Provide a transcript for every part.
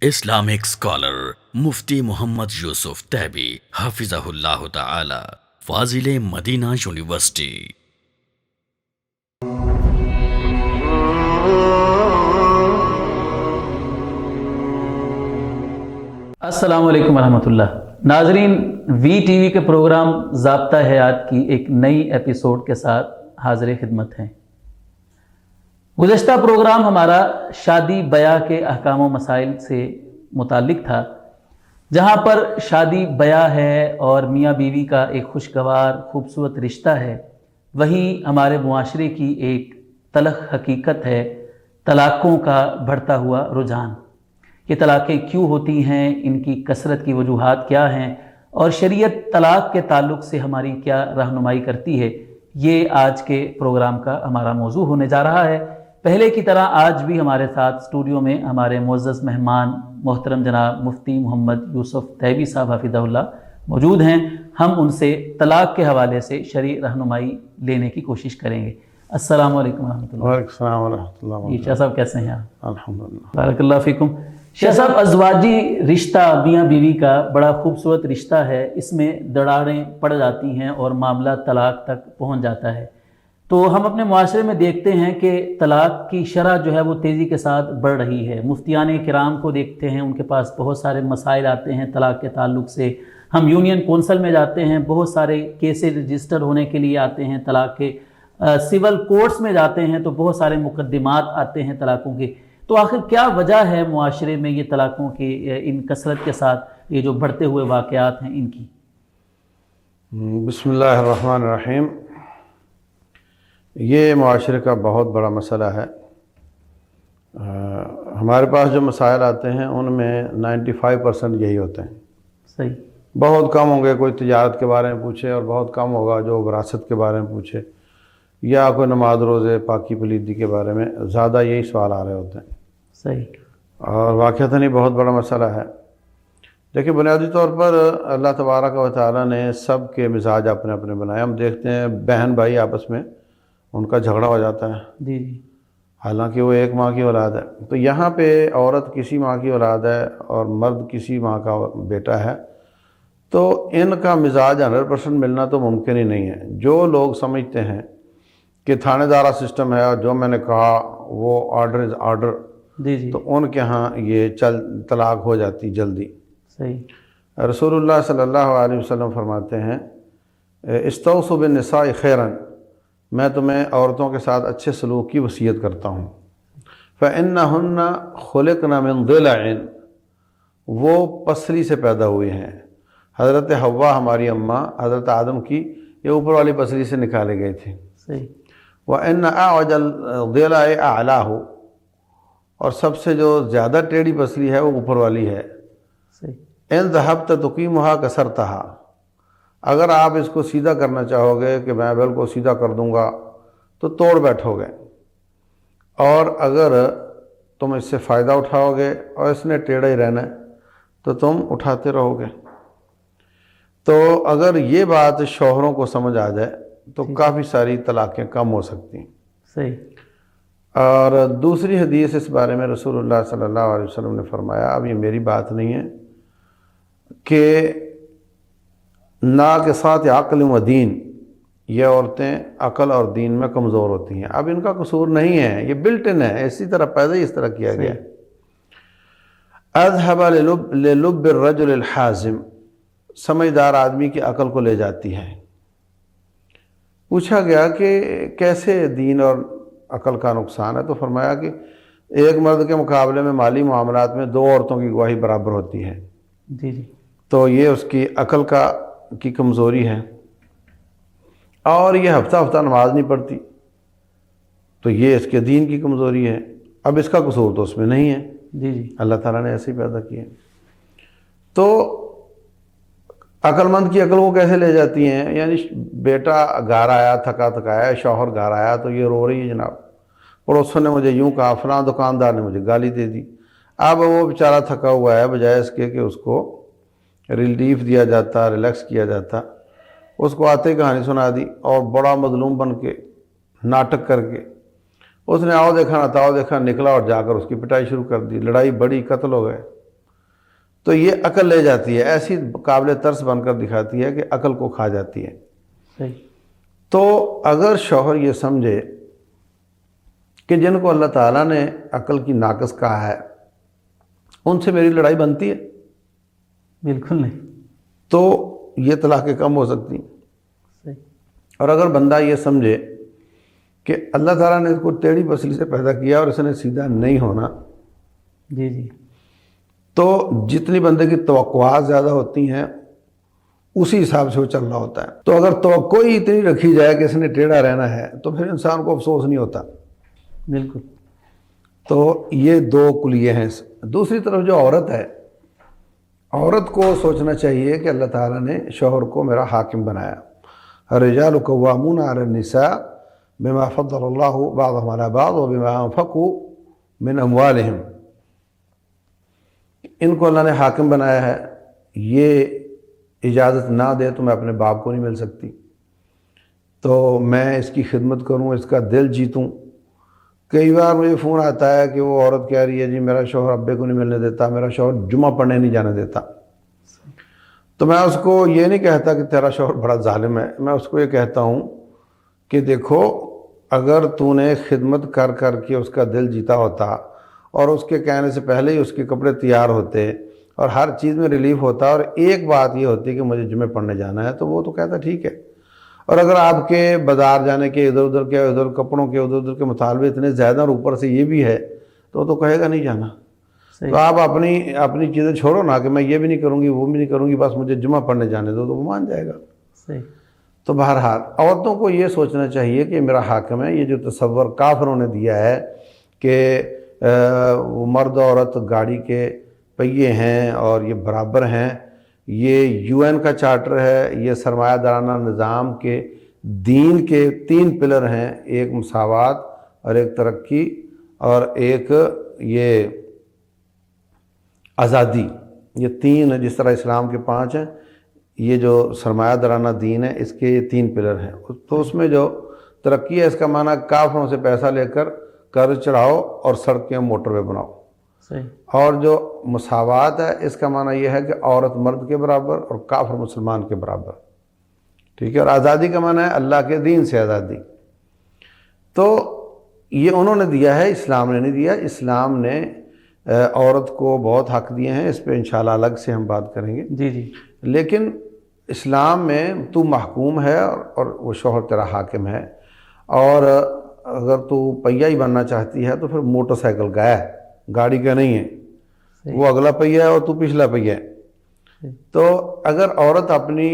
Islamic scholar Mufti Muhammad Yusuf Taibi Hafizahullah Ta'ala, Fazile Madina University. السلام علیکم ورحمۃ اللہ. ناظرین، وی ٹی وی کے پروگرام ضابطہ حیات کی ایک نئی ایپیسوڈ کے ساتھ حاضر خدمت ہیں. گزشتہ پروگرام ہمارا شادی بیاہ کے احکام و مسائل سے متعلق تھا، جہاں پر شادی بیاہ ہے اور میاں بیوی کا ایک خوشگوار خوبصورت رشتہ ہے، وہی ہمارے معاشرے کی ایک تلخ حقیقت ہے طلاقوں کا بڑھتا ہوا رجحان. یہ طلاقیں کیوں ہوتی ہیں، ان کی کثرت کی وجوہات کیا ہیں، اور شریعت طلاق کے تعلق سے ہماری کیا رہنمائی کرتی ہے، یہ آج کے پروگرام کا ہمارا موضوع ہونے جا رہا ہے. پہلے کی طرح آج بھی ہمارے ساتھ اسٹوڈیو میں ہمارے معزز مہمان محترم جناب مفتی محمد یوسف تیبی صاحب حفظہ اللہ موجود ہیں. ہم ان سے طلاق کے حوالے سے شرعی رہنمائی لینے کی کوشش کریں گے. السلام علیکم ورحمۃ اللہ. وعلیکم السلام ورحمۃ اللہ. شاہ صاحب کیسے ہیں آپ؟ الحمدللہ. بارک اللہ فیکم. شاہ صاحب، ازواجی رشتہ میاں بیوی کا بڑا خوبصورت رشتہ ہے، اس میں دراڑیں پڑ جاتی ہیں اور معاملہ طلاق تک پہنچ جاتا ہے. تو ہم اپنے معاشرے میں دیکھتے ہیں کہ طلاق کی شرح جو ہے وہ تیزی کے ساتھ بڑھ رہی ہے. مفتیان کرام کو دیکھتے ہیں، ان کے پاس بہت سارے مسائل آتے ہیں طلاق کے تعلق سے. ہم یونین کونسل میں جاتے ہیں، بہت سارے کیسز رجسٹر ہونے کے لیے آتے ہیں طلاق کے. سول کورٹس میں جاتے ہیں تو بہت سارے مقدمات آتے ہیں طلاقوں کے. تو آخر کیا وجہ ہے معاشرے میں یہ طلاقوں کی ان کثرت کے ساتھ یہ جو بڑھتے ہوئے واقعات ہیں ان کی؟ بسم اللہ الرحمن الرحیم. یہ معاشرے کا بہت بڑا مسئلہ ہے. ہمارے پاس جو مسائل آتے ہیں ان میں 95% یہی ہوتے ہیں. صحیح. بہت کم ہوں گے کوئی تجارت کے بارے میں پوچھے، اور بہت کم ہوگا جو وراثت کے بارے میں پوچھے، یا کوئی نماز روزے پاکی پلیدی کے بارے میں. زیادہ یہی سوال آ رہے ہوتے ہیں. صحیح. اور واقعتاً ہی بہت بڑا مسئلہ ہے. دیکھیں، بنیادی طور پر اللہ تبارک و تعالیٰ نے سب کے مزاج اپنے اپنے بنائے. ہم دیکھتے ہیں بہن بھائی آپس میں ان کا جھگڑا ہو جاتا ہے، جی جی. حالانکہ وہ ایک ماں کی اولاد ہے. تو یہاں پہ عورت کسی ماں کی اولاد ہے اور مرد کسی ماں کا بیٹا ہے، تو ان کا مزاج 100% ملنا تو ممکن ہی نہیں ہے. جو لوگ سمجھتے ہیں کہ تھانے دارہ سسٹم ہے اور جو میں نے کہا وہ آرڈر از آرڈر، جی جی. تو ان کے ہاں یہ طلاق ہو جاتی جلدی. صحیح. رسول اللہ صلی اللہ علیہ وسلم فرماتے ہیں، استوصوا بالنساء خیرا، میں تمہیں عورتوں کے ساتھ اچھے سلوک کی وصیت کرتا ہوں. فإنہن خلقن من ضلع، وہ پسلی سے پیدا ہوئی ہیں. حضرت حوا ہماری اماں حضرت آدم کی یہ اوپر والی پسلی سے نکالے گئے تھے. صحیح. وَإِنَّ أَعْوَجَ الضِّلَعِ أَعْلَاهُ، اور سب سے جو زیادہ ٹیڑھی پسلی ہے وہ اوپر والی ہے. صحیح. إِن ذَهَبْتَ تُقِيمُهَا كَسَرْتَهَا، اگر آپ اس کو سیدھا کرنا چاہو گے کہ میں بالکل سیدھا کر دوں گا تو توڑ بیٹھو گے، اور اگر تم اس سے فائدہ اٹھاؤ گے اور اس نے ٹیڑھا ہی رہنا ہے تو تم اٹھاتے رہو گے. تو اگر یہ بات شوہروں کو سمجھ آ جائے تو کافی ساری طلاقیں کم ہو سکتی ہیں. صحیح. اور دوسری حدیث اس بارے میں رسول اللہ صلی اللہ علیہ وسلم نے فرمایا، اب یہ میری بات نہیں ہے، کہ ناقصات عقل و دین، یہ عورتیں عقل اور دین میں کمزور ہوتی ہیں. اب ان کا قصور نہیں ہے، یہ بلٹ ان ہے، اسی طرح پیدا ہی اس طرح کیا گیا. اذهب للب الرجل الحازم، سمجھدار آدمی کی عقل کو لے جاتی ہے. پوچھا گیا کہ کیسے دین اور عقل کا نقصان ہے، تو فرمایا کہ ایک مرد کے مقابلے میں مالی معاملات میں 2 عورتوں کی گواہی برابر ہوتی ہے. جی جی. تو یہ اس کی عقل کی کمزوری ہے. اور یہ ہفتہ ہفتہ نماز نہیں پڑھتی تو یہ اس کے دین کی کمزوری ہے. اب اس کا قصور تو اس میں نہیں ہے، جی جی. اللہ تعالیٰ نے ایسے ہی پیدا کیے. تو عقل مند کی عقل کو کیسے لے جاتی ہیں؟ یعنی بیٹا گھر آیا تھکا تھکایا، شوہر گھر آیا تو یہ رو رہی ہے، جناب پڑوسوں نے مجھے یوں کہا، فلاں دکاندار نے مجھے گالی دے دی. اب وہ بیچارہ تھکا ہوا ہے، بجائے اس کے کہ اس کو ریلیف دیا جاتا، ریلیکس کیا جاتا، اس کو آتے ہی کہانی سنا دی اور بڑا مظلوم بن کے ناٹک کر کے اس نے آؤ دیکھا نہ تاؤ دیکھا نکلا اور جا کر اس کی پٹائی شروع کر دی. لڑائی بڑی، قتل ہو گئے. تو یہ عقل لے جاتی ہے، ایسی قابل ترس بن کر دکھاتی ہے کہ عقل کو کھا جاتی ہے۔ صحیح۔ تو اگر شوہر یہ سمجھے کہ جن کو اللہ تعالیٰ نے عقل کی ناقص کہا ہے ان سے میری لڑائی بنتی ہے، بالکل نہیں۔ تو یہ طلاقیں کم ہو سکتی ہیں۔ صحیح۔ اور اگر بندہ یہ سمجھے کہ اللہ تعالیٰ نے اس کو ٹیڑھی پسلی سے پیدا کیا اور اس نے سیدھا نہیں ہونا، جی جی، تو جتنی بندے کی توقعات زیادہ ہوتی ہیں اسی حساب سے وہ چل رہا ہوتا ہے۔ تو اگر توقع ہی اتنی رکھی جائے کہ اس نے ٹیڑھا رہنا ہے تو پھر انسان کو افسوس نہیں ہوتا۔ بالکل۔ تو یہ دو کلیے ہیں۔ دوسری طرف جو عورت ہے، عورت کو سوچنا چاہیے کہ اللہ تعالیٰ نے شوہر کو میرا حاکم بنایا۔ الرجال قوامون علی النساء بما فضل اللہ بعضهم علی بعض وبما انفقوا من اموالہم۔ ان کو اللہ نے حاکم بنایا ہے، یہ اجازت نہ دے تو میں اپنے باپ کو نہیں مل سکتی، تو میں اس کی خدمت کروں، اس کا دل جیتوں۔ کئی بار مجھے فون آتا ہے کہ وہ عورت کہہ رہی ہے جی میرا شوہر ابے کو نہیں ملنے دیتا، میرا شوہر جمعہ پڑھنے نہیں جانے دیتا۔ تو میں اس کو یہ نہیں کہتا کہ تیرا شوہر بڑا ظالم ہے، میں اس کو یہ کہتا ہوں کہ دیکھو اگر تو نے خدمت کر کر کے اس کا دل جیتا ہوتا اور اس کے کہنے سے پہلے ہی اس کے کپڑے تیار ہوتے اور ہر چیز میں ریلیف ہوتا اور ایک بات یہ ہوتی کہ مجھے جمعہ پڑھنے جانا ہے، تو وہ تو کہتا ٹھیک ہے۔ اور اگر آپ کے بازار جانے کے ادھر ادھر کے ادھر کپڑوں کے ادھر ادھر کے مطالبے اتنے زیادہ اور اوپر سے یہ بھی ہے تو وہ تو کہے گا نہیں جانا۔ تو آپ اپنی چیزیں چھوڑو نا کہ میں یہ بھی نہیں کروں گی وہ بھی نہیں کروں گی، بس مجھے جمعہ پڑھنے جانے دو، تو وہ مان جائے گا۔ صحیح۔ تو بہرحال عورتوں کو یہ سوچنا چاہیے کہ میرا حاکم ہے۔ یہ جو تصور کافروں نے دیا ہے کہ مرد عورت گاڑی کے پہیے ہیں اور یہ برابر ہیں، یہ UN کا چارٹر ہے، یہ سرمایہ دارانہ نظام کے دین کے 3 پلر ہیں، ایک مساوات اور ایک ترقی اور ایک یہ آزادی۔ یہ 3 جس طرح اسلام کے 5 ہیں، یہ جو سرمایہ دارانہ دین ہے اس کے یہ 3 پلر ہیں۔ تو اس میں جو ترقی ہے اس کا معنی کافروں سے پیسہ لے کر قرض چڑھاؤ اور سڑکیں موٹر وے بناؤ۔ صحیح۔ اور جو مساوات ہے اس کا معنی یہ ہے کہ عورت مرد کے برابر اور کافر مسلمان کے برابر، ٹھیک ہے۔ اور آزادی کا معنی ہے اللہ کے دین سے آزادی۔ تو یہ انہوں نے دیا ہے، اسلام نے نہیں دیا۔ اسلام نے عورت کو بہت حق دیے ہیں، اس پہ انشاءاللہ الگ سے ہم بات کریں گے۔ جی جی، لیکن اسلام میں تو محکوم ہے اور وہ شوہر تیرا حاکم ہے، اور اگر تو پہیہ ہی بننا چاہتی ہے تو پھر موٹر سائیکل کا ہے، گاڑی کا نہیں ہے۔ وہ اگلا پہیہ ہے اور تو پچھلا پہیہ ہے۔ تو اگر عورت اپنی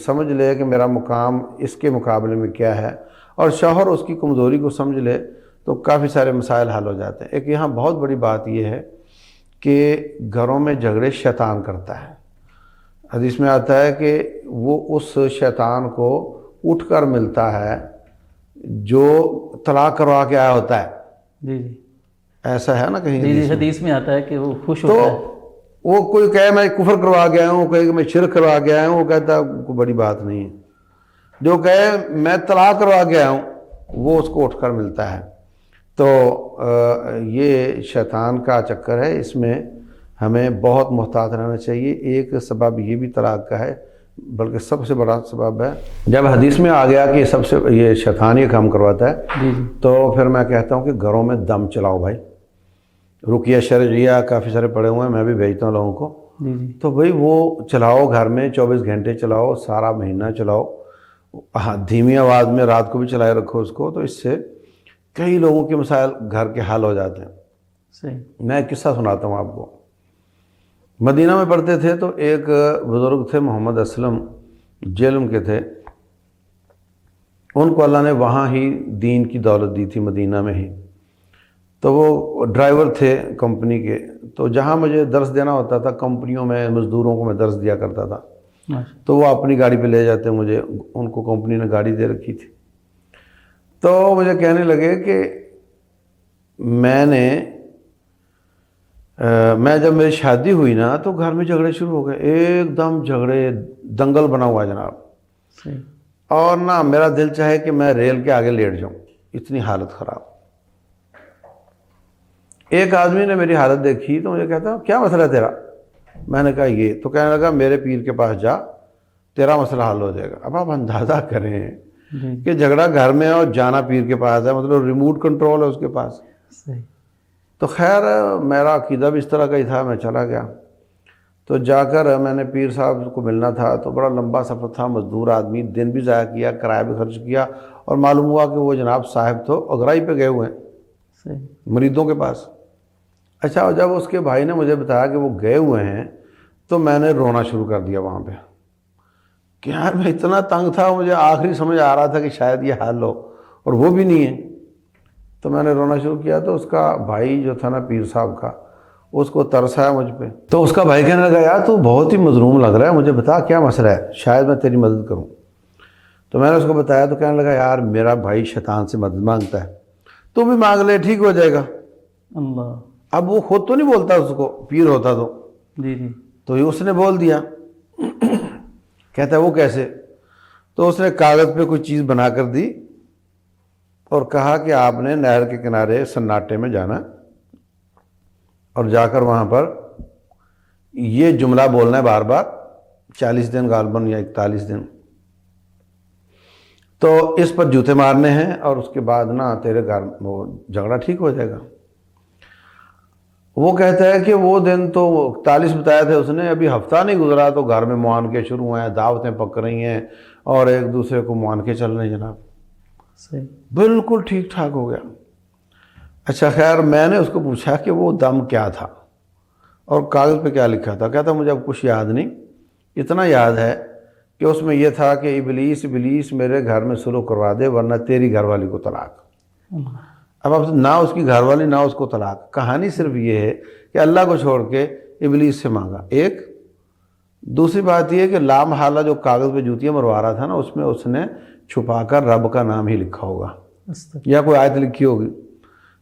سمجھ لے کہ میرا مقام اس کے مقابلے میں کیا ہے اور شوہر اس کی کمزوری کو سمجھ لے تو کافی سارے مسائل حل ہو جاتے ہیں۔ ایک یہاں بہت بڑی بات یہ ہے کہ گھروں میں جھگڑے شیطان کرتا ہے۔ حدیث میں آتا ہے کہ وہ اس شیطان کو اٹھ کر ملتا ہے جو طلاق کروا کے آیا ہوتا ہے۔ جی جی، ایسا ہے نا کہیں جی جی، حدیث میں آتا ہے کہ وہ خوش تو ہوتا ہے۔ وہ کوئی کہے میں کفر کروا کے آیا ہوں، کہے کہ میں شرک کروا کے آیا ہوں، وہ کہتا ہے کوئی بڑی بات نہیں ہے۔ جو کہے میں طلاق کروا کے آیا ہوں وہ اس کو اٹھ کر ملتا ہے۔ تو یہ شیطان کا چکر ہے، اس میں ہمیں بہت محتاط رہنا چاہیے۔ ایک سبب یہ بھی طلاق کا ہے، بلکہ سب سے بڑا سبب ہے۔ جب حدیث میں آ گیا کہ یہ شیطان یہ کام کرواتا ہے، جی جی، تو پھر میں کہتا ہوں کہ گھروں میں دم چلاؤ بھائی۔ رقیہ شرعیہ کافی سارے پڑے ہوئے ہیں، میں بھی بھیجتا ہوں لوگوں کو۔ جی جی، تو بھائی وہ چلاؤ گھر میں، 24 گھنٹے چلاؤ، سارا مہینہ چلاؤ، دھیمی آواز میں رات کو بھی چلائے رکھو اس کو، تو اس سے کئی لوگوں کے مسائل گھر کے حل ہو جاتے ہیں۔ صحیح۔ میں ایک قصہ سناتا ہوں آپ کو۔ مدینہ میں پڑھتے تھے تو ایک بزرگ تھے محمد اسلم، جیلم کے تھے۔ ان کو اللہ نے وہاں ہی دین کی دولت دی تھی، مدینہ میں ہی۔ تو وہ ڈرائیور تھے کمپنی کے، تو جہاں مجھے درس دینا ہوتا تھا کمپنیوں میں مزدوروں کو میں درس دیا کرتا تھا، تو وہ اپنی گاڑی پہ لے جاتے مجھے، ان کو کمپنی نے گاڑی دے رکھی تھی۔ تو مجھے کہنے لگے کہ میں جب میری شادی ہوئی نا تو گھر میں جھگڑے شروع ہو گئے، ایک دم جھگڑے، دنگل بنا ہوا جناب۔ صحیح۔ اور نہ میرا دل چاہے کہ میں ریل کے آگے لیٹ جاؤں، اتنی حالت خراب۔ ایک آدمی نے میری حالت دیکھی تو مجھے کہتا کیا مسئلہ ہے تیرا؟ میں نے کہا یہ تو کہنے لگا میرے پیر کے پاس جا, تیرا مسئلہ حل ہو جائے گا. اب آپ اندازہ کریں کہ جھگڑا گھر میں ہے اور جانا پیر کے پاس ہے, مطلب ریموٹ کنٹرول ہے اس کے پاس. صحیح. تو خیر میرا عقیدہ بھی اس طرح کا ہی تھا, میں چلا گیا. تو جا کر میں نے پیر صاحب کو ملنا تھا, تو بڑا لمبا سفر تھا, مزدور آدمی, دن بھی ضائع کیا, کرایہ بھی خرچ کیا, اور معلوم ہوا کہ وہ جناب صاحب تو اگرائی پہ گئے ہوئے ہیں صحیح. مریدوں کے پاس. اچھا, اور جب اس کے بھائی نے مجھے بتایا کہ وہ گئے ہوئے ہیں تو میں نے رونا شروع کر دیا وہاں پہ کہ یار میں اتنا تنگ تھا, مجھے آخری سمجھ آ رہا تھا کہ شاید یہ حل ہو, اور وہ بھی نہیں ہے. تو میں نے رونا شروع کیا, تو اس کا بھائی جو تھا نا پیر صاحب کا, اس کو ترس آیا مجھ پہ. تو اس کا بھائی کہنے لگا یار تو بہت ہی مظلوم لگ رہا ہے, مجھے بتا کیا مسئلہ ہے, شاید میں تیری مدد کروں. تو میں نے اس کو بتایا, تو کہنے لگا یار میرا بھائی شیطان سے مدد مانگتا ہے, تو بھی مانگ لے ٹھیک ہو جائے گا. اللہ. اب وہ خود تو نہیں بولتا, اس کو پیر ہوتا تو. جی جی. تو اس نے بول دیا. کہتا ہے وہ کیسے؟ تو اس نے کاغذ پہ کوئی چیز بنا کر دی اور کہا کہ آپ نے نہر کے کنارے سناٹے میں جانا اور جا کر وہاں پر یہ جملہ بولنا ہے بار بار 40 دن غالباً یا 41 دن. تو اس پر جوتے مارنے ہیں اور اس کے بعد نا تیرے گھر وہ جھگڑا ٹھیک ہو جائے گا. وہ کہتا ہے کہ وہ دن تو 41 بتایا تھے اس نے, ابھی ہفتہ نہیں گزرا تو گھر میں معانقے شروع ہوئے ہیں, دعوتیں پک رہی ہیں اور ایک دوسرے کو معانقے چل رہے ہیں جناب. صحیح. بالکل ٹھیک ٹھاک ہو گیا. اچھا خیر میں نے اس کو پوچھا کہ وہ دم کیا تھا اور کاغذ پہ کیا لکھا تھا. کہتا مجھے اب کچھ یاد نہیں, اتنا یاد ہے کہ اس میں یہ تھا کہ ابلیس میرے گھر میں سلوک کروا دے ورنہ تیری گھر والی کو طلاق. اب نہ اس کی گھر والی نہ اس کو طلاق. کہانی صرف یہ ہے کہ اللہ کو چھوڑ کے ابلیس سے مانگا. ایک دوسری بات یہ ہے کہ لامحالہ جو کاغذ پہ جوتیاں مروا رہا تھا نا, اس میں اس نے چھپا کر رب کا نام ہی لکھا ہوگا یا کوئی آیت لکھی ہوگی.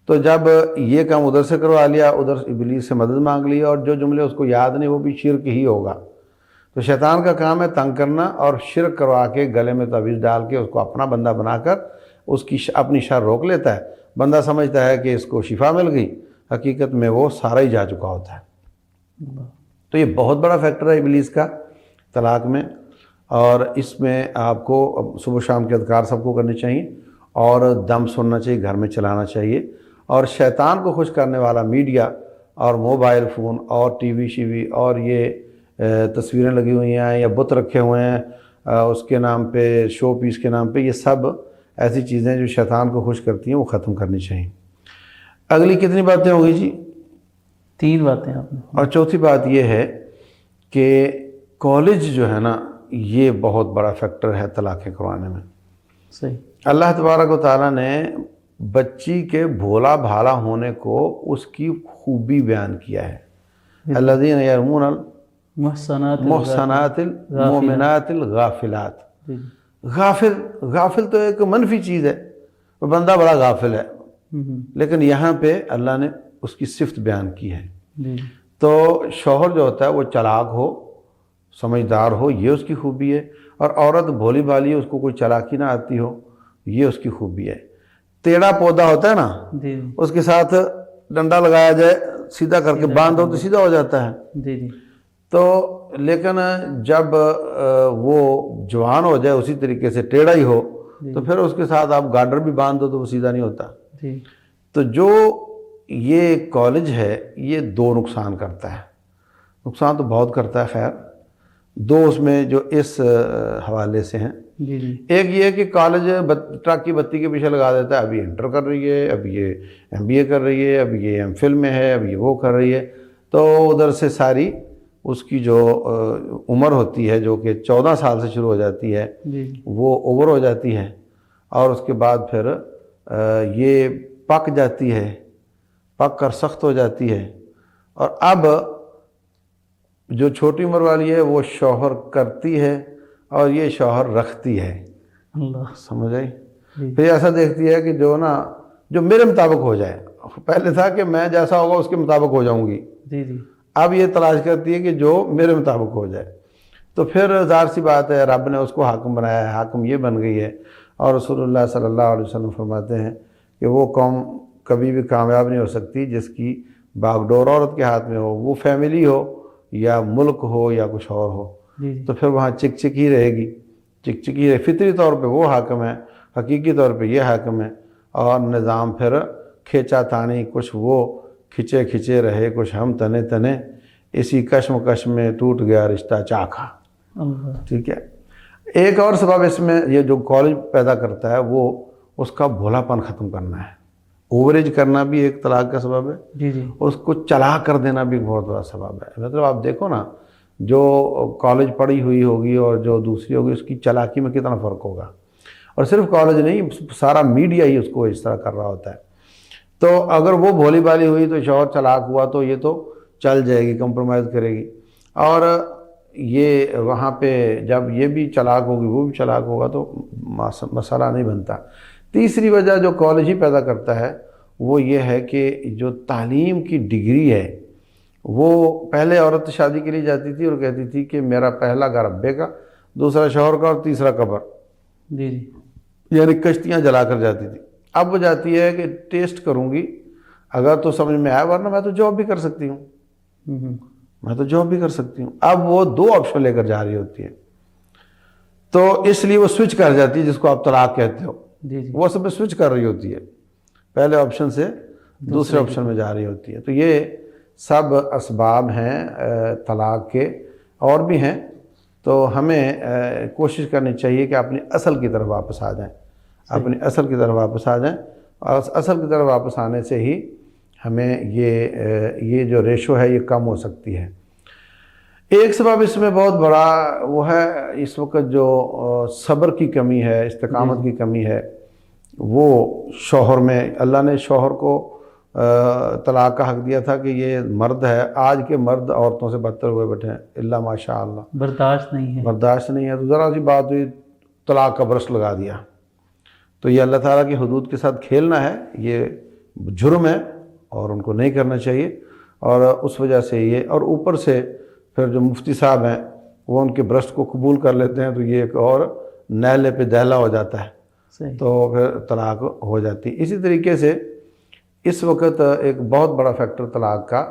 تو جب یہ کام ادھر سے کروا لیا, ادھر ابلیس سے مدد مانگ لی, اور جو جملے اس کو یاد نہیں وہ بھی شرک ہی ہوگا. تو شیطان کا کام ہے تنگ کرنا اور شرک کروا کے گلے میں تعویذ ڈال کے اس کو اپنا بندہ بنا کر اس کی اپنی شر روک لیتا ہے. بندہ سمجھتا ہے کہ اس کو شفا مل گئی, حقیقت میں وہ سارا ہی جا چکا ہوتا ہے. تو یہ بہت بڑا فیکٹر ہے ابلیس کا طلاق میں, اور اس میں آپ کو صبح شام کے اذکار سب کو کرنے چاہیے اور دم سننا چاہیے, گھر میں چلانا چاہیے. اور شیطان کو خوش کرنے والا میڈیا اور موبائل فون اور ٹی وی شیوی اور یہ تصویریں لگی ہوئی ہیں یا بت رکھے ہوئے ہیں اس کے نام پہ, شو پیس کے نام پہ, یہ سب ایسی چیزیں جو شیطان کو خوش کرتی ہیں وہ ختم کرنی چاہیے. اگلی کتنی باتیں ہو گئی جی؟ 3 باتیں آپ نے. اور چوتھی بات یہ ہے کہ کالج جو ہے نا یہ بہت بڑا فیکٹر ہے طلاقیں کروانے میں. صحیح. اللہ تبارک و تعالیٰ نے بچی کے بھولا بھالا ہونے کو اس کی خوبی بیان کیا ہے. الذین یرمون المحصنات المؤمنات الغافلات. غافل تو ایک منفی چیز ہے, وہ بندہ بڑا غافل ہے, لیکن یہاں پہ اللہ نے اس کی صفت بیان کی ہے. تو شوہر جو ہوتا ہے وہ چلاک ہو, سمجھدار ہو, یہ اس کی خوبی ہے. اور عورت بھولی بھالی ہے, اس کو کوئی چلاکی نہ آتی ہو, یہ اس کی خوبی ہے. ٹیڑھا پودا ہوتا ہے نا, اس کے ساتھ ڈنڈا لگایا جائے, سیدھا کر کے باندھ دو تو سیدھا ہو جاتا ہے. تو لیکن جب وہ جوان ہو جائے اسی طریقے سے ٹیڑھا ہی ہو تو پھر اس کے ساتھ آپ گارڈر بھی باندھ دو تو وہ سیدھا نہیں ہوتا. تو جو یہ کالج ہے یہ 2 نقصان کرتا ہے. نقصان تو بہت کرتا ہے, خیر 2 اس میں جو اس حوالے سے ہیں. ایک یہ کہ کالج ٹرک کی بتی کے پیچھے لگا دیتا ہے, اب یہ انٹر کر رہی ہے, اب یہ MBA کر رہی ہے, اب یہ MPhil میں ہے, اب یہ وہ کر رہی ہے. تو ادھر سے ساری اس کی جو عمر ہوتی ہے جو کہ 14 سال سے شروع ہو جاتی ہے وہ اوور ہو جاتی ہے, اور اس کے بعد پھر یہ پک جاتی ہے, پک کر سخت ہو جاتی ہے. اور اب جو چھوٹی عمر والی ہے وہ شوہر کرتی ہے اور یہ شوہر رکھتی ہے. اللہ سمجھ آئی؟ پھر ایسا دیکھتی ہے کہ جو میرے مطابق ہو جائے. پہلے تھا کہ میں جیسا ہوگا اس کے مطابق ہو جاؤں گی, اب یہ تلاش کرتی ہے کہ جو میرے مطابق ہو جائے. تو پھر ظاہر سی بات ہے رب نے اس کو حاکم بنایا ہے, حاکم یہ بن گئی ہے. اور رسول اللہ صلی اللہ علیہ وسلم فرماتے ہیں کہ وہ قوم کبھی بھی کامیاب نہیں ہو سکتی جس کی باغ ڈور عورت کے ہاتھ میں ہو. وہ فیملی ہو یا ملک ہو یا کچھ اور ہو، جی جی تو پھر وہاں چک چک ہی رہے گی، چک چک ہی رہے، فطری طور پہ وہ حاکم ہے، حقیقی طور پہ یہ حاکم ہے، اور نظام پھر کھینچا تانی، کچھ وہ کھچے کھچے رہے، کچھ ہم تنے تنے، اسی کشمکش میں ٹوٹ گیا رشتہ چاکھا۔ اللہ، ٹھیک ہے۔ ایک اور سبب اس میں یہ جو کالج پیدا کرتا ہے وہ اس کا بھولا پن ختم کرنا ہے۔ اووریج کرنا بھی ایک طلاق کا سبب ہے، جی جی اس کو چلا کر دینا بھی ایک بہت بڑا سبب ہے۔ مطلب آپ دیکھو نا، جو کالج پڑھی ہوئی ہوگی اور جو دوسری ہوگی، اس کی چلاکی میں کتنا فرق ہوگا۔ اور صرف کالج نہیں، سارا میڈیا ہی اس کو اس طرح کر رہا ہوتا ہے۔ تو اگر وہ بھولی بالی ہوئی تو شوہر چلاک ہوا تو یہ تو چل جائے گی، کمپرومائز کرے گی، اور یہ وہاں پہ جب یہ بھی چلاک ہوگی وہ بھی چلاک ہوگا تو مسئلہ نہیں بنتا۔ تیسری وجہ جو کالج ہی پیدا کرتا ہے وہ یہ ہے کہ جو تعلیم کی ڈگری ہے، وہ پہلے عورت شادی کے لیے جاتی تھی اور کہتی تھی کہ میرا پہلا گھر ابے کا، دوسرا شوہر کا، اور تیسرا قبر، جی جی یعنی کشتیاں جلا کر جاتی تھی۔ اب وہ جاتی ہے کہ ٹیسٹ کروں گی، اگر تو سمجھ میں آیا، ورنہ میں تو جاب بھی کر سکتی ہوں، میں تو جاب بھی کر سکتی ہوں۔ اب وہ دو آپشن لے کر جا رہی ہوتی ہے، تو اس لیے وہ سوئچ کر جاتی ہے، جس کو آپ طلاق کہتے ہو، جی جی وہ سب میں سوئچ کر رہی ہوتی ہے، پہلے آپشن سے دوسرے آپشن میں جا رہی ہوتی ہے۔ تو یہ سب اسباب ہیں طلاق کے، اور بھی ہیں، تو ہمیں کوشش کرنی چاہیے کہ اپنی اصل کی طرف واپس آ جائیں، اپنی اصل کی طرف واپس آ جائیں، اور اصل کی طرف واپس آنے سے ہی ہمیں یہ جو ریشو ہے یہ کم ہو سکتی ہے۔ ایک سبب اس میں بہت بڑا وہ ہے اس وقت جو صبر کی کمی ہے، استقامت کی کمی ہے، وہ شوہر میں۔ اللہ نے شوہر کو طلاق کا حق دیا تھا کہ یہ مرد ہے، آج کے مرد عورتوں سے بدتر ہوئے بیٹھے ہیں، اللہ ماشاء اللہ، برداشت نہیں ہے، برداشت نہیں ہے۔ تو ذرا سی بات ہوئی، طلاق کا برس لگا دیا۔ تو یہ اللہ تعالیٰ کی حدود کے ساتھ کھیلنا ہے، یہ جرم ہے اور ان کو نہیں کرنا چاہیے، اور اس وجہ سے یہ، اور اوپر سے پھر جو مفتی صاحب ہیں وہ ان کے برسٹ کو قبول کر لیتے ہیں، تو یہ ایک اور نیلے پہ دہلا ہو جاتا ہے، صحیح، تو پھر طلاق ہو جاتی ہے۔ اسی طریقے سے اس وقت ایک بہت بڑا فیکٹر طلاق کا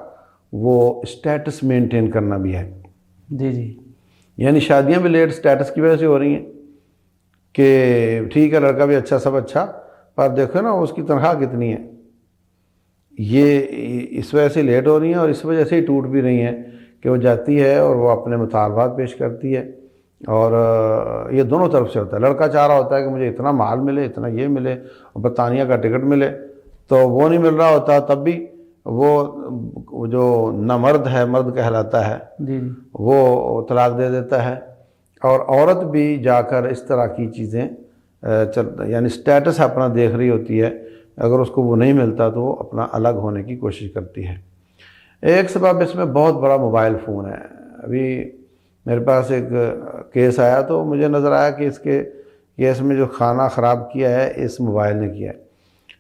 وہ اسٹیٹس مینٹین کرنا بھی ہے۔ جی جی یعنی شادیاں بھی لیٹ اسٹیٹس کی وجہ سے ہو رہی ہیں، کہ ٹھیک ہے لڑکا بھی اچھا، سب اچھا، پر دیکھو نا اس کی تنخواہ کتنی ہے، یہ اس وجہ سے لیٹ ہو رہی ہیں، اور اس وجہ سے ہی ٹوٹ بھی رہی ہیں کہ وہ جاتی ہے اور وہ اپنے مطالبات پیش کرتی ہے، اور یہ دونوں طرف سے ہوتا ہے۔ لڑکا چاہ رہا ہوتا ہے کہ مجھے اتنا مال ملے، اتنا یہ ملے، اور برطانیہ کا ٹکٹ ملے، تو وہ نہیں مل رہا ہوتا، تب بھی وہ جو نامرد ہے، مرد کہلاتا ہے، جی جی وہ طلاق دے دیتا ہے۔ اور عورت بھی جا کر اس طرح کی چیزیں یعنی سٹیٹس اپنا دیکھ رہی ہوتی ہے، اگر اس کو وہ نہیں ملتا تو وہ اپنا الگ ہونے کی کوشش کرتی ہے۔ ایک سبب اس میں بہت بڑا موبائل فون ہے۔ ابھی میرے پاس ایک کیس آیا تو مجھے نظر آیا کہ اس کے کیس میں جو کھانا خراب کیا ہے اس موبائل نے کیا ہے۔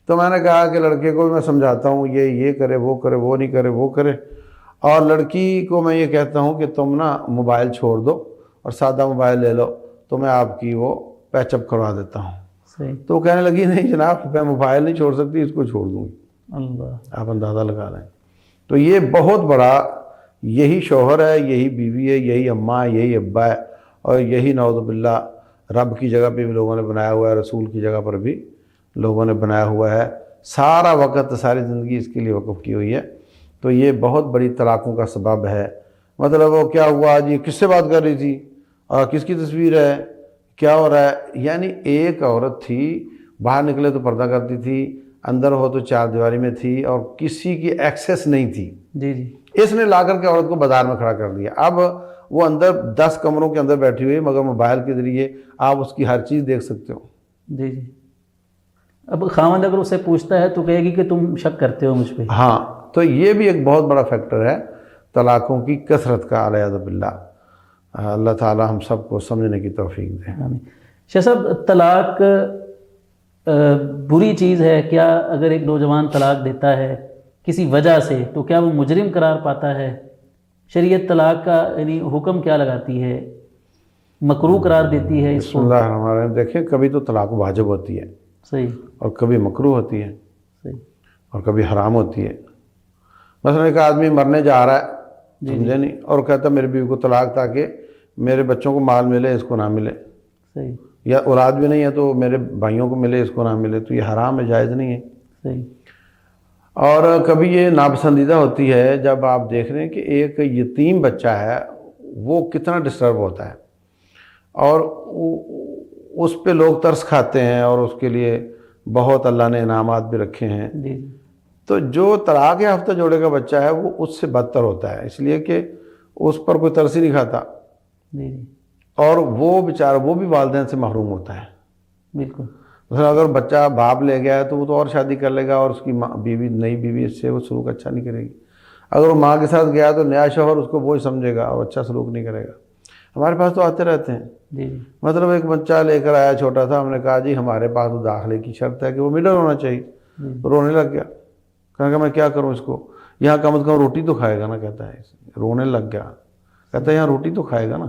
تو میں نے کہا کہ لڑکے کو بھی میں سمجھاتا ہوں، یہ کرے، وہ کرے، وہ نہیں کرے، وہ کرے، اور لڑکی کو میں یہ کہتا ہوں کہ تم نا موبائل چھوڑ دو اور سادہ موبائل لے لو، تو میں آپ کی وہ پیچ اپ کروا دیتا ہوں۔ صحیح، تو وہ کہنے لگی نہیں جناب، میں موبائل نہیں چھوڑ سکتی، اس کو چھوڑ دوں گی۔ اللہ، آپ اندازہ لگا لیں۔ تو یہ بہت بڑا، یہی شوہر ہے، یہی بیوی ہے، یہی اماں ہے، یہی ابا ہے، اور یہی نعوذ باللہ رب کی جگہ پہ بھی لوگوں نے بنایا ہوا ہے، رسول کی جگہ پر بھی لوگوں نے بنایا ہوا ہے، سارا وقت، ساری زندگی اس کے لیے وقف کی ہوئی ہے۔ تو یہ بہت بڑی طلاقوں کا سبب ہے۔ مطلب وہ کیا ہوا جی، کس سے بات کر رہی تھی، اور کس کی تصویر ہے، کیا ہو رہا ہے؟ یعنی ایک عورت تھی، باہر نکلے تو پردہ کرتی تھی، اندر ہو تو چار دیواری میں تھی، اور کسی کی ایکسیس نہیں تھی۔ جی جی اس نے لا کر کے عورت کو بازار میں کھڑا کر دیا۔ اب وہ اندر 10 کمروں کے اندر بیٹھی ہوئی، مگر موبائل کے ذریعے آپ اس کی ہر چیز دیکھ سکتے ہو۔ جی جی اب خاوند اگر اسے پوچھتا ہے تو کہے گی کہ تم شک کرتے ہو مجھ پہ۔ ہاں، تو یہ بھی ایک بہت بڑا فیکٹر ہے طلاقوں کی کثرت کا، علیہ باللہ۔ اللہ تعالی ہم سب کو سمجھنے کی توفیق دے۔ آمین۔ شاہ صاحب، طلاق بری چیز ہے کیا؟ اگر ایک نوجوان طلاق دیتا ہے کسی وجہ سے تو کیا وہ مجرم قرار پاتا ہے؟ شریعت طلاق کا یعنی حکم کیا لگاتی ہے؟ مکروہ قرار دیتی ہے اس بسم کو؟ اللہ الرحمن الرحیم۔ دیکھیں، کبھی تو طلاق واجب ہوتی ہے، صحیح اور کبھی مکروہ ہوتی ہے، صحیح، اور کبھی حرام ہوتی ہے۔ مثلا ایک آدمی مرنے جا رہا ہے سمجھے نہیں، اور کہتا میری بیوی کو طلاق تاکہ میرے بچوں کو مال ملے اس کو نہ ملے، صحیح، یا اولاد بھی نہیں ہے تو میرے بھائیوں کو ملے اس کو نہ ملے، تو یہ حرام ہے، جائز نہیں ہے۔ صحیح، اور کبھی یہ ناپسندیدہ ہوتی ہے جب آپ دیکھ رہے ہیں کہ ایک یتیم بچہ ہے وہ کتنا ڈسٹرب ہوتا ہے، اور اس پہ لوگ ترس کھاتے ہیں، اور اس کے لیے بہت اللہ نے انعامات بھی رکھے ہیں۔ جی، تو جو طلاق یافتہ جوڑے کا بچہ ہے وہ اس سے بدتر ہوتا ہے، اس لیے کہ اس پر کوئی ترس ہی نہیں کھاتا، جی جی، اور وہ بیچارہ وہ بھی والدین سے محروم ہوتا ہے۔ بالکل، مثلا اگر بچہ باپ لے گیا ہے تو وہ تو اور شادی کر لے گا، اور اس کی بیوی نئی بیوی اس سے وہ سلوک اچھا نہیں کرے گی۔ اگر وہ ماں کے ساتھ گیا تو نیا شوہر اس کو وہی سمجھے گا اور اچھا سلوک نہیں کرے گا۔ ہمارے پاس تو آتے رہتے ہیں، جی جی، مطلب ایک بچہ لے کر آیا چھوٹا تھا، ہم نے کہا جی ہمارے پاس تو داخلے کی شرط ہے کہ وہ مڈل ہونا چاہیے، رونے لگ گیا، کہا کہ میں کیا کروں اس کو، یہاں کم از کم روٹی تو کھائے گا نا، کہتا ہے، رونے لگ گیا، کہتا ہے یہاں روٹی تو کھائے گا نا۔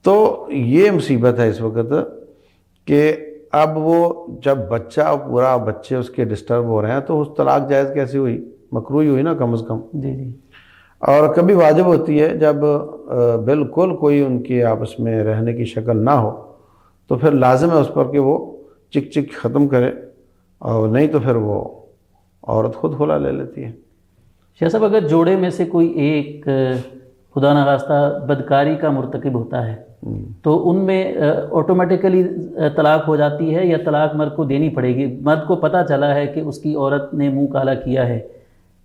تو یہ مصیبت ہے اس وقت کہ اب وہ جب بچہ پورا بچے اس کے ڈسٹرب ہو رہے ہیں تو اس طلاق جائز کیسے ہوئی؟ مکروہی ہوئی نا کم از کم۔ جی جی، اور کبھی واجب ہوتی ہے جب بالکل کوئی ان کے آپس میں رہنے کی شکل نہ ہو تو پھر لازم ہے اس پر کہ وہ چک چک ختم کرے، اور نہیں تو پھر وہ عورت خود کھلا لے لیتی ہے۔ شاہ صاحب اگر جوڑے میں سے کوئی ایک خدا نخواستہ بدکاری کا مرتکب ہوتا ہے تو ان میں آٹومیٹیکلی طلاق ہو جاتی ہے، یا طلاق مرد کو دینی پڑے گی؟ مرد کو پتہ چلا ہے کہ اس کی عورت نے منہ کالا کیا ہے،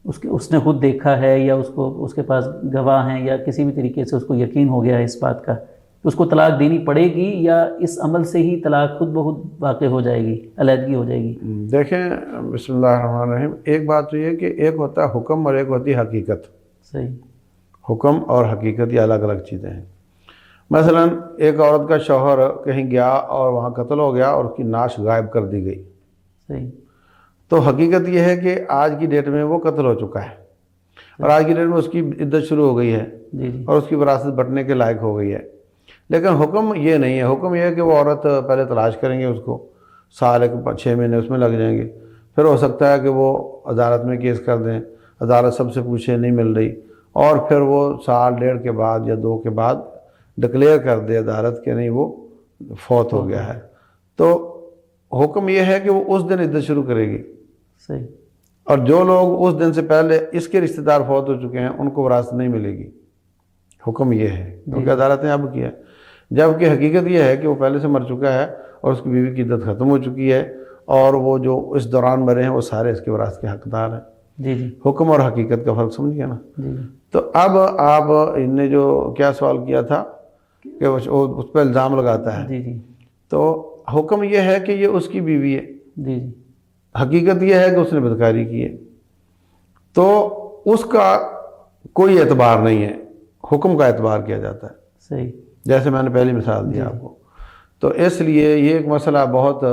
اس نے خود دیکھا ہے، یا اس کے پاس گواہ ہیں، یا کسی بھی طریقے سے اس کو یقین ہو گیا ہے اس بات کا، اس کو طلاق دینی پڑے گی، یا اس عمل سے ہی طلاق خود بخود واقع ہو جائے گی، علیحدگی ہو جائے گی؟ دیکھیں بسم اللہ الرحمن الرحیم، ایک بات تو یہ کہ ایک ہوتا ہے حکم اور ایک ہوتی ہے حقیقت۔ صحیح، حکم اور حقیقت یہ الگ الگ چیزیں ہیں۔ مثلا ایک عورت کا شوہر کہیں گیا اور وہاں قتل ہو گیا اور اس کی نعش غائب کر دی گئی، صحیح، تو حقیقت یہ ہے کہ آج کی ڈیٹ میں وہ قتل ہو چکا ہے، اور آج کی ڈیٹ میں اس کی عدت شروع ہو گئی ہے، جی جی، اور اس کی وراثت بٹنے کے لائق ہو گئی ہے۔ لیکن حکم یہ نہیں ہے، حکم یہ ہے کہ وہ عورت پہلے تلاش کریں گے اس کو، سال 6 مہینے اس میں لگ جائیں گے، پھر ہو سکتا ہے کہ وہ عدالت میں کیس کر دیں، عدالت سب سے پوچھے نہیں مل رہی، اور پھر وہ سال 1.5 کے بعد یا 2 کے بعد ڈکلیئر کر دے عدالت کہ نہیں وہ فوت ہو گیا ہے، تو حکم یہ ہے کہ وہ اس دن عدت شروع کرے گی۔ صحیح، اور جو لوگ اس دن سے پہلے اس کے رشتہ دار فوت ہو چکے ہیں ان کو وراثت نہیں ملے گی، حکم یہ ہے، کیونکہ عدالت نے اب کیا ہے۔ جبکہ حقیقت یہ ہے کہ وہ پہلے سے مر چکا ہے اور اس کی بیوی کی عدت ختم ہو چکی ہے، اور وہ جو اس دوران مرے ہیں وہ سارے اس کے وراثت کے حقدار ہیں۔ جی جی، حکم اور حقیقت کا فرق سمجھ گیا نا؟ جی جی، تو اب آپ نے جو کیا سوال کیا تھا کہ وہ اس پہ الزام لگاتا ہے، جی جی، تو حکم یہ ہے کہ یہ اس کی بیوی ہے، جی جی، حقیقت یہ ہے کہ اس نے بدکاری کی ہے، تو اس کا کوئی اعتبار نہیں ہے، حکم کا اعتبار کیا جاتا ہے، صحیح، جیسے میں نے پہلی مثال دی آپ کو۔ تو اس لیے یہ ایک مسئلہ بہت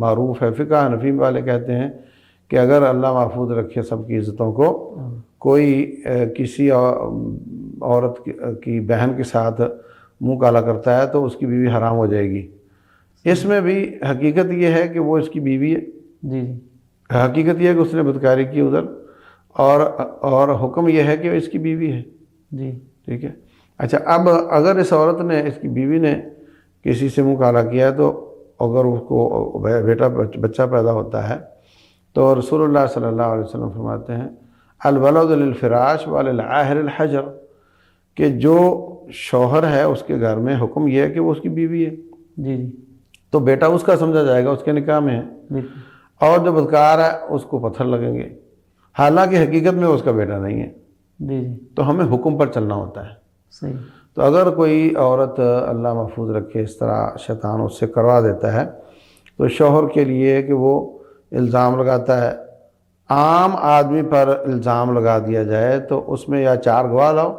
معروف ہے، فقہ حنفی والے کہتے ہیں کہ اگر اللہ محفوظ رکھے سب کی عزتوں کو، کوئی کسی عورت کی بہن کے ساتھ منہ کالا کرتا ہے تو اس کی بیوی حرام ہو جائے گی۔ اس میں بھی حقیقت یہ ہے کہ وہ اس کی بیوی ہے، جی جی، حقیقت یہ ہے کہ اس نے بدکاری کی ادھر، اور حکم یہ ہے کہ اس کی بیوی ہے، جی، ٹھیک ہے۔ اچھا، اب اگر اس عورت نے، اس کی بیوی نے کسی سے منہ کالا کیا ہے، تو اگر اس کو بچہ پیدا ہوتا ہے تو رسول اللہ صلی اللہ علیہ وسلم فرماتے ہیں الولد للفراش وللعاہر الحجر، کہ جو شوہر ہے اس کے گھر میں حکم یہ ہے کہ وہ اس کی بیوی ہے، جی جی، تو بیٹا اس کا سمجھا جائے گا، اس کے نکاح میں ہے، بالکل، اور جو بدکار ہے اس کو پتھر لگیں گے، حالانکہ حقیقت میں اس کا بیٹا نہیں ہے۔ جی جی، تو ہمیں حکم پر چلنا ہوتا ہے۔ صحیح، تو اگر کوئی عورت اللہ محفوظ رکھے اس طرح شیطان اس سے کروا دیتا ہے تو شوہر کے لیے کہ وہ الزام لگاتا ہے، عام آدمی پر الزام لگا دیا جائے تو اس میں یا 4 گواہ لاؤ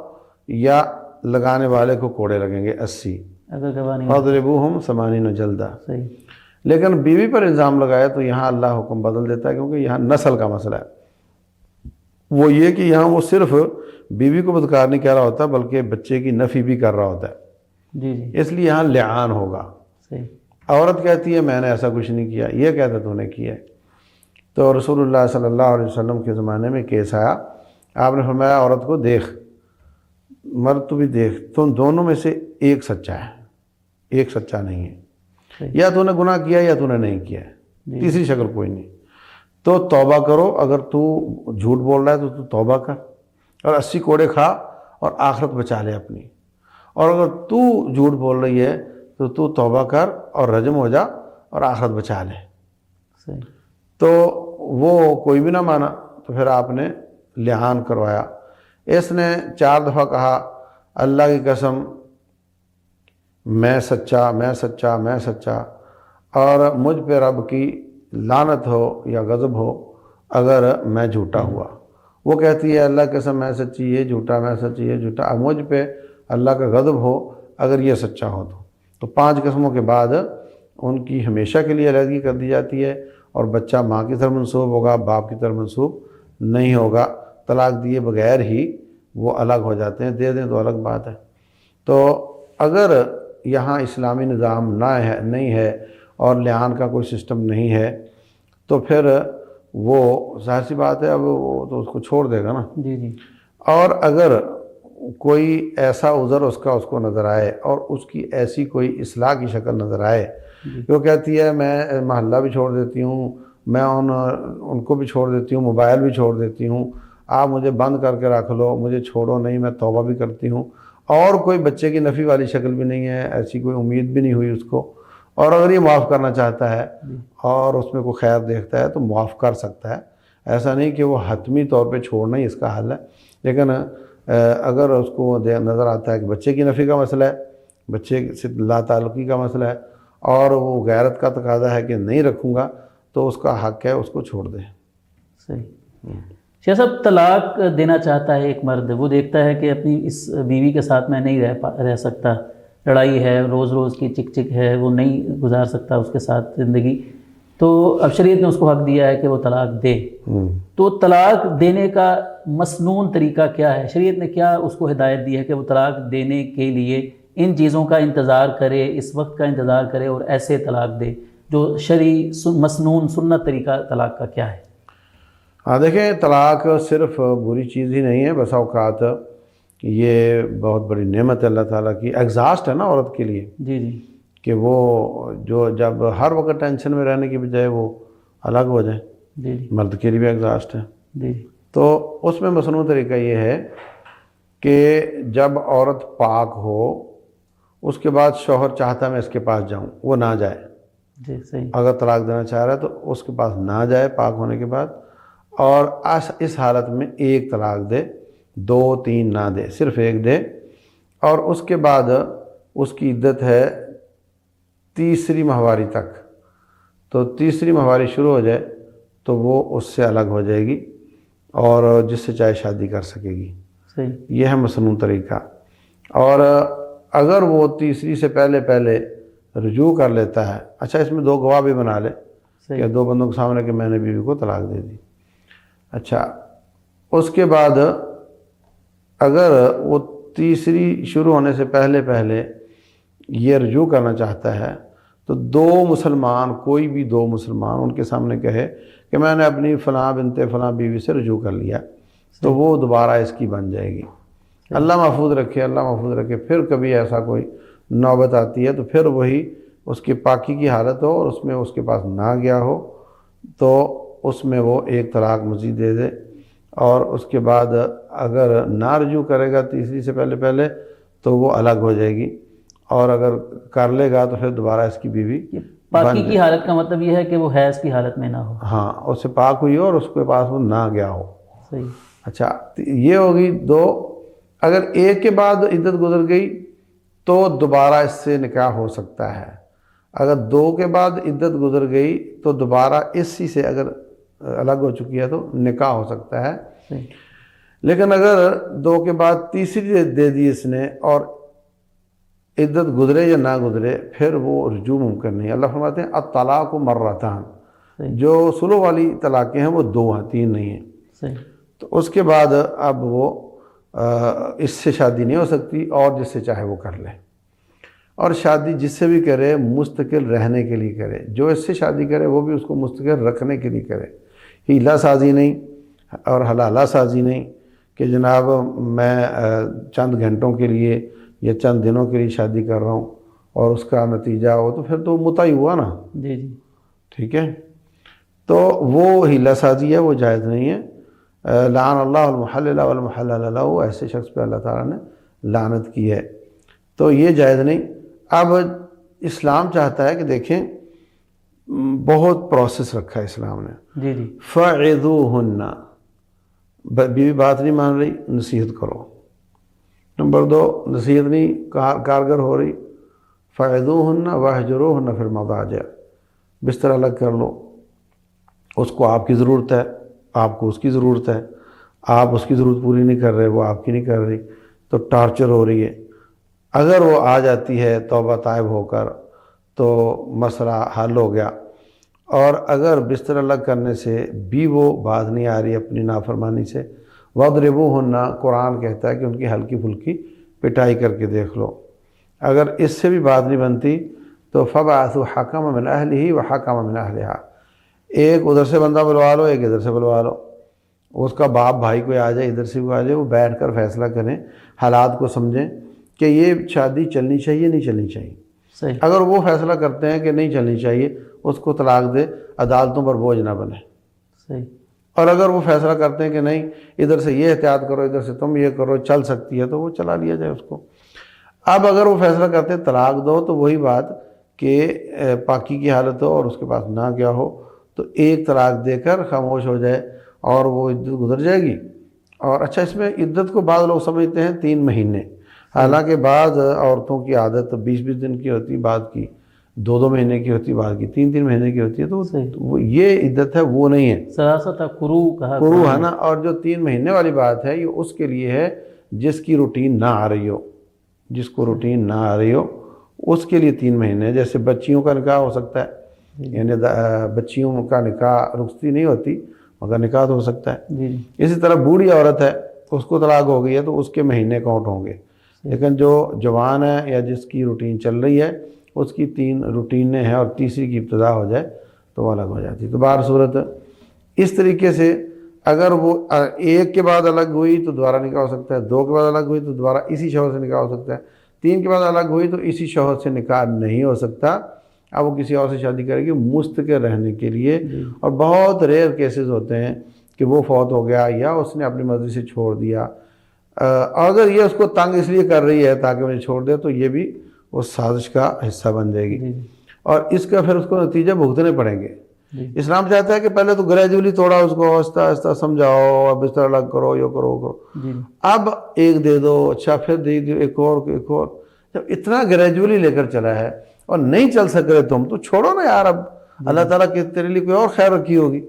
یا لگانے والے کو کوڑے لگیں گے 80، اگر گواہ نہیں فَاضْرِبُوهُمْ 80 جلدہ۔ صحیح، لیکن بیوی پر الزام لگائے تو یہاں اللہ حکم بدل دیتا ہے، کیونکہ یہاں نسل کا مسئلہ ہے۔ وہ یہ کہ یہاں وہ صرف بیوی کو بدکار نہیں کہہ رہا ہوتا بلکہ بچے کی نفی بھی کر رہا ہوتا ہے، جی جی، اس لیے یہاں لعان ہوگا۔ صحیح، عورت کہتی ہے میں نے ایسا کچھ نہیں کیا، یہ کہتا تو نے کیا ہے۔ تو رسول اللہ صلی اللہ علیہ وسلم کے زمانے میں کیس آیا آپ نے فرمایا عورت کو دیکھ، مرد تو بھی دیکھ، تم دونوں میں سے ایک سچا ہے، ایک سچا نہیں ہے، صحیح۔ یا تو نے گناہ کیا یا تو نے نہیں کیا ہے، تیسری شکل کوئی نہیں۔ تو توبہ کرو، اگر تو جھوٹ بول رہا ہے تو تو توبہ کر اور 80 کوڑے کھا اور آخرت بچا لے اپنی، اور اگر تو جھوٹ بول رہی ہے تو تو توبہ کر اور رجم ہو جا اور آخرت بچا لے۔ صحیح۔ تو وہ کوئی بھی نہ مانا، تو پھر آپ نے لعان کروایا۔ اس نے 4 دفعہ کہا اللہ کی قسم میں سچا، میں سچا، میں سچا، اور مجھ پہ رب کی لعنت ہو یا غضب ہو اگر میں جھوٹا ہوا۔ وہ کہتی ہے اللہ کی قسم میں سچی، یہ جھوٹا، میں سچی، یہ جھوٹا، اب مجھ پہ اللہ کا غضب ہو اگر یہ سچا ہو تو 5 قسموں کے بعد ان کی ہمیشہ کے لیے علیحدگی کر دی جاتی ہے، اور بچہ ماں کی طرف منسوب ہوگا، باپ کی طرف منسوب نہیں ہوگا، طلاق دیے بغیر ہی وہ الگ ہو جاتے ہیں، دے دیں تو الگ بات ہے۔ تو اگر یہاں اسلامی نظام نہیں ہے اور لعان کا کوئی سسٹم نہیں ہے تو پھر وہ ظاہر سی بات ہے، اب وہ تو اس کو چھوڑ دے گا نا۔ جی جی۔ اور اگر کوئی ایسا عذر اس کو نظر آئے اور اس کی ایسی کوئی اصلاح کی شکل نظر آئے کہ وہ کہتی ہے میں محلہ بھی چھوڑ دیتی ہوں، میں ان کو بھی چھوڑ دیتی ہوں، موبائل بھی چھوڑ دیتی ہوں، آپ مجھے بند کر کے رکھ لو، مجھے چھوڑو نہیں، میں توبہ بھی کرتی ہوں، اور کوئی بچے کی نفی والی شکل بھی نہیں ہے، ایسی کوئی امید بھی نہیں ہوئی اس کو، اور اگر یہ معاف کرنا چاہتا ہے اور اس میں کوئی خیر دیکھتا ہے تو معاف کر سکتا ہے۔ ایسا نہیں کہ وہ حتمی طور پہ چھوڑنا ہی اس کا حل ہے، لیکن اگر اس کو نظر آتا ہے کہ بچے کی نفی کا مسئلہ ہے، بچے سے لا تعلقی کا مسئلہ ہے، اور وہ غیرت کا تقاضا ہے کہ نہیں رکھوں گا، تو اس کا حق ہے اس کو چھوڑ دیں۔ صحیح۔ شیخ صاحب، طلاق دینا چاہتا ہے ایک مرد، وہ دیکھتا ہے کہ اپنی اس بیوی کے ساتھ میں نہیں رہ سکتا، لڑائی ہے، روز روز کی چک چک ہے، وہ نہیں گزار سکتا اس کے ساتھ زندگی، تو اب شریعت نے اس کو حق دیا ہے کہ وہ طلاق دے۔ تو طلاق دینے کا مسنون طریقہ کیا ہے؟ شریعت نے کیا اس کو ہدایت دی ہے کہ وہ طلاق دینے کے لیے ان چیزوں کا انتظار کرے، اس وقت کا انتظار کرے اور ایسے طلاق دے؟ جو شرعی مسنون سنت طریقہ طلاق کا کیا ہے؟ ہاں دیکھیں، طلاق صرف بری چیز ہی نہیں ہے، بسا اوقات یہ بہت بڑی نعمت ہے اللہ تعالیٰ کی، ایگزاسٹ ہے نا عورت کے لیے، جی جی کہ وہ جو جب ہر وقت ٹینشن میں رہنے کی بجائے وہ الگ ہو جائے، جی جی مرد کے لیے بھی ایگزاسٹ ہے۔ جی تو اس میں مصنوعی طریقہ یہ ہے کہ جب عورت پاک ہو، اس کے بعد شوہر چاہتا ہے میں اس کے پاس جاؤں، وہ نہ جائے۔ جی صحیح۔ اگر طلاق دینا چاہ رہا ہے تو اس کے پاس نہ جائے پاک ہونے کے بعد، اور اس حالت میں ایک طلاق دے، 2 3 نہ دے، صرف ایک دے، اور اس کے بعد اس کی عدت ہے 3ری ماہواری تک۔ تو 3ری ماہواری شروع ہو جائے تو وہ اس سے الگ ہو جائے گی اور جس سے چاہے شادی کر سکے گی۔ صحیح۔ یہ ہے مصنون طریقہ۔ اور اگر وہ 3ری سے پہلے رجوع کر لیتا ہے، اچھا اس میں 2 گواہ بھی بنا لے کہ 2 بندوں کے سامنے کہ میں نے بیوی کو طلاق دے دی، اچھا اس کے بعد اگر وہ 3ری شروع ہونے سے پہلے یہ رجوع کرنا چاہتا ہے تو 2 مسلمان، کوئی بھی 2 مسلمان ان کے سامنے کہے کہ میں نے اپنی فلاں بنت فلاں بیوی سے رجوع کر لیا، تو وہ دوبارہ اس کی بن جائے گی۔ اللہ محفوظ رکھے، اللہ محفوظ رکھے، پھر کبھی ایسا کوئی نوبت آتی ہے تو پھر وہی اس کی پاکی کی حالت ہو اور اس میں اس کے پاس نہ گیا ہو تو اس میں وہ ایک طلاق مزید دے دے، اور اس کے بعد اگر نہ رجوع کرے گا 3ری سے پہلے تو وہ الگ ہو جائے گی، اور اگر کر لے گا تو پھر دوبارہ اس کی بیوی پاکی کی حالت کا مطلب یہ ہے کہ وہ حیض کی حالت میں نہ ہو۔ ہاں، اس سے پاک ہوئی ہو اور اس کے پاس وہ نہ گیا ہو۔ صحیح۔ اچھا یہ ہوگی 2۔ اگر ایک کے بعد عدت گزر گئی تو دوبارہ اس سے نکاح ہو سکتا ہے، اگر 2 کے بعد عدت گزر گئی تو دوبارہ اسی سے اگر الگ ہو چکی ہے تو نکاح ہو سکتا ہے۔ صحیح۔ لیکن اگر 2 کے بعد 3ری دے دی اس نے اور عدت گزرے یا نہ گزرے پھر وہ رجوع ممکن نہیں۔ اللہ فرماتے ہیں الطلاق مرتان، جو سلو والی طلاقیں ہیں وہ 2 ہیں، 3 نہیں ہیں۔ صحیح۔ تو اس کے بعد اب وہ اس سے شادی نہیں ہو سکتی، اور جس سے چاہے وہ کر لے، اور شادی جس سے بھی کرے مستقل رہنے کے لیے کرے، جو اس سے شادی کرے وہ بھی اس کو مستقل رکھنے کے لیے کرے، ہیلا سازی نہیں اور حلالہ سازی نہیں کہ جناب میں چند گھنٹوں کے لیے یا چند دنوں کے لیے شادی کر رہا ہوں اور اس کا نتیجہ ہو تو پھر تو متع ہی ہوا نا. جی جی ٹھیک ہے. تو وہ ہیلہ سازی ہے، وہ جائز نہیں ہے. لعن اللہ المحلل والمحلل له، ایسے شخص پہ اللہ تعالیٰ نے لعنت کی ہے. تو یہ جائز نہیں. اب اسلام چاہتا ہے کہ دیکھیں بہت پروسیس رکھا ہے اسلام نے. جی جی فعظوہن، بیوی بات نہیں مان رہی، نصیحت کرو. نمبر 2، نصیحت نہیں کارگر ہو رہی، فعظوہن واہجروہن فی المضاجع، بستر الگ کر لو. اس کو آپ کی ضرورت ہے، آپ کو اس کی ضرورت ہے، آپ اس کی ضرورت پوری نہیں کر رہے، وہ آپ کی نہیں کر رہی، تو ٹارچر ہو رہی ہے. اگر وہ آ جاتی ہے توبہ طائب ہو کر تو مسئلہ حل ہو گیا. اور اگر بستر الگ کرنے سے بھی وہ باز نہیں آ رہی اپنی نافرمانی سے، وَاضْرِبُوهُنَّ، قرآن کہتا ہے کہ ان کی ہلکی پھلکی پٹائی کر کے دیکھ لو. اگر اس سے بھی بات نہیں بنتی تو فَبَعَثُوا حَكَمًا مِنْ أَهْلِهِ وَحَكَمًا مِنْ أَهْلِهَا، ایک ادھر سے بندہ بلوا لو، ایک ادھر سے بلوا لو. اس کا باپ بھائی کوئی آ جائے، ادھر سے کوئی آ جائے، وہ بیٹھ کر فیصلہ کریں، حالات کو سمجھیں کہ یہ شادی چلنی چاہیے نہیں چلنی چاہیے. صحیح. اگر وہ فیصلہ کرتے ہیں کہ نہیں چلنی چاہیے، اس کو طلاق دے، عدالتوں پر بوجھ نہ بنے. صحیح. اور اگر وہ فیصلہ کرتے ہیں کہ نہیں ادھر سے یہ احتیاط کرو، ادھر سے تم یہ کرو، چل سکتی ہے، تو وہ چلا لیا جائے اس کو. اب اگر وہ فیصلہ کرتے ہیں طلاق دو، تو وہی بات کہ پاکی کی حالت ہو اور اس کے پاس نہ کیا ہو، تو ایک طلاق دے کر خاموش ہو جائے اور وہ عدت گزر جائے گی. اور اچھا، اس میں عدت کو بعض لوگ سمجھتے ہیں 3 مہینے، حالانکہ بعض عورتوں کی عادت 20 دن کی ہوتی، بعض کی 2 مہینے کی ہوتی، بعض کی 3 مہینے کی ہوتی ہے. تو وہ یہ عدت ہے، وہ نہیں ہے. سراست قرو کہا، قرو ہے نا. اور جو 3 مہینے والی بات ہے، یہ اس کے لیے ہے جس کی روٹین نہ آ رہی ہو، جس کو روٹین نہ آ رہی ہو اس کے لیے 3 مہینے. جیسے بچیوں کا نکاح ہو سکتا ہے، یعنی بچیوں کا نکاح رخصتی نہیں ہوتی مگر نکاح تو ہو سکتا ہے. جی. اسی طرح بوڑھی عورت ہے، اس کو طلاق ہو گئی ہے تو اس کے مہینے کاؤنٹ ہوں گے. لیکن جو جوان ہے یا جس کی روٹین چل رہی ہے، اس کی 3 روٹینیں ہیں اور تیسری کی ابتدا ہو جائے تو وہ الگ ہو جاتی ہے. تو بہر صورت اس طریقے سے اگر وہ 1 کے بعد الگ ہوئی تو دوبارہ نکاح ہو سکتا ہے، 2 کے بعد الگ ہوئی تو دوبارہ اسی شوہر سے نکاح ہو سکتا ہے، 3 کے بعد الگ ہوئی تو اسی شوہر سے نکاح نہیں ہو سکتا. اب وہ کسی اور سے شادی کرے گی مستقل رہنے کے لیے. اور بہت ریئر کیسز ہوتے ہیں کہ وہ فوت ہو گیا یا اس نے اپنی مرضی سے چھوڑ دیا. اگر یہ اس کو تنگ اس لیے کر رہی ہے تاکہ مجھے چھوڑ دے، تو یہ بھی اس سازش کا حصہ بن جائے گی اور اس کا پھر اس کو نتیجہ بھگتنے پڑیں گے. اسلام چاہتا ہے کہ پہلے تو گریجولی توڑا اس کو، آہستہ آہستہ سمجھاؤ، بستر الگ کرو، یہ کرو وہ کرو. اب 1 دے دو، اچھا پھر دے دو ایک اور. جب اتنا گریجولی لے کر چلا ہے اور نہیں چل سک رہے تم، تو چھوڑو نا یار. اب اللہ تعالیٰ کی تیرے لیے کوئی اور خیر رکھی ہوگی.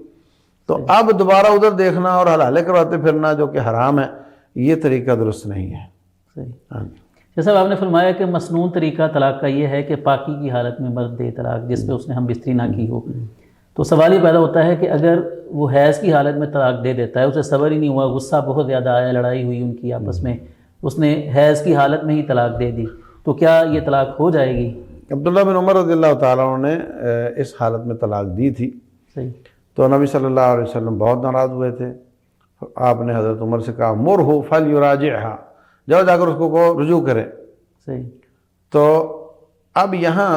تو اب دوبارہ ادھر دیکھنا اور حلالے کرواتے پھرنا جو کہ حرام ہے، یہ طریقہ درست نہیں ہے. صحیح. جیسا آپ نے فرمایا کہ مسنون طریقہ طلاق کا یہ ہے کہ پاکی کی حالت میں مرد دے طلاق، جس پہ اس نے ہم بستری نہ کی ہو. تو سوال یہ پیدا ہوتا ہے کہ اگر وہ حیض کی حالت میں طلاق دے دیتا ہے، اسے صبر ہی نہیں ہوا، غصہ بہت زیادہ آیا، لڑائی ہوئی ان کی آپس میں، اس نے حیض کی حالت میں ہی طلاق دے دی، تو کیا یہ طلاق ہو جائے گی؟ عبداللہ بن عمر رضی اللہ تعالیٰ عنہ نے اس حالت میں طلاق دی تھی. صحیح. تو نبی صلی اللہ علیہ وسلم بہت ناراض ہوئے تھے. آپ نے حضرت عمر سے کہا مرہ فلیراجعھا، جاؤ جا کر اس کو کہو رجوع کرے. صحیح. تو اب یہاں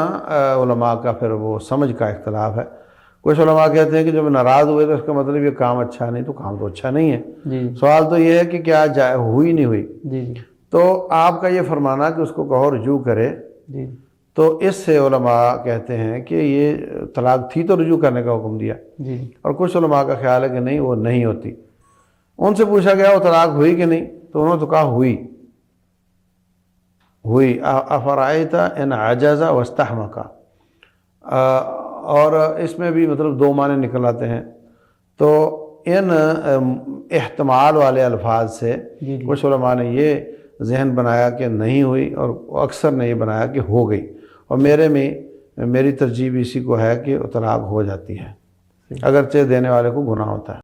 علماء کا پھر وہ سمجھ کا اختلاف ہے. کچھ علماء کہتے ہیں کہ جب ناراض ہوئے تو اس کا مطلب یہ کام اچھا نہیں، تو کام تو اچھا نہیں ہے. جی. سوال تو یہ ہے کہ کیا ہوئی نہیں ہوئی. جی. تو آپ کا یہ فرمانا کہ اس کو کہو رجوع کرے، جی. تو اس سے علماء کہتے ہیں کہ یہ طلاق تھی تو رجوع کرنے کا حکم دیا. جی. اور کچھ علماء کا خیال ہے کہ نہیں، وہ نہیں ہوتی. ان سے پوچھا گیا وہ طلاق ہوئی کہ نہیں، تو انہوں نے تو کہا ہوئی. افرائیت ان عجز واستحمق، اور اس میں بھی مطلب 2 معنی نکل آتے ہیں. تو ان احتمال والے الفاظ سے کچھ علماء نے یہ ذہن بنایا کہ نہیں ہوئی، اور اکثر نے یہ بنایا کہ ہو گئی. اور میری ترجیح اسی کو ہے کہ طلاق ہو جاتی ہے، اگرچہ دینے والے کو گناہ ہوتا ہے.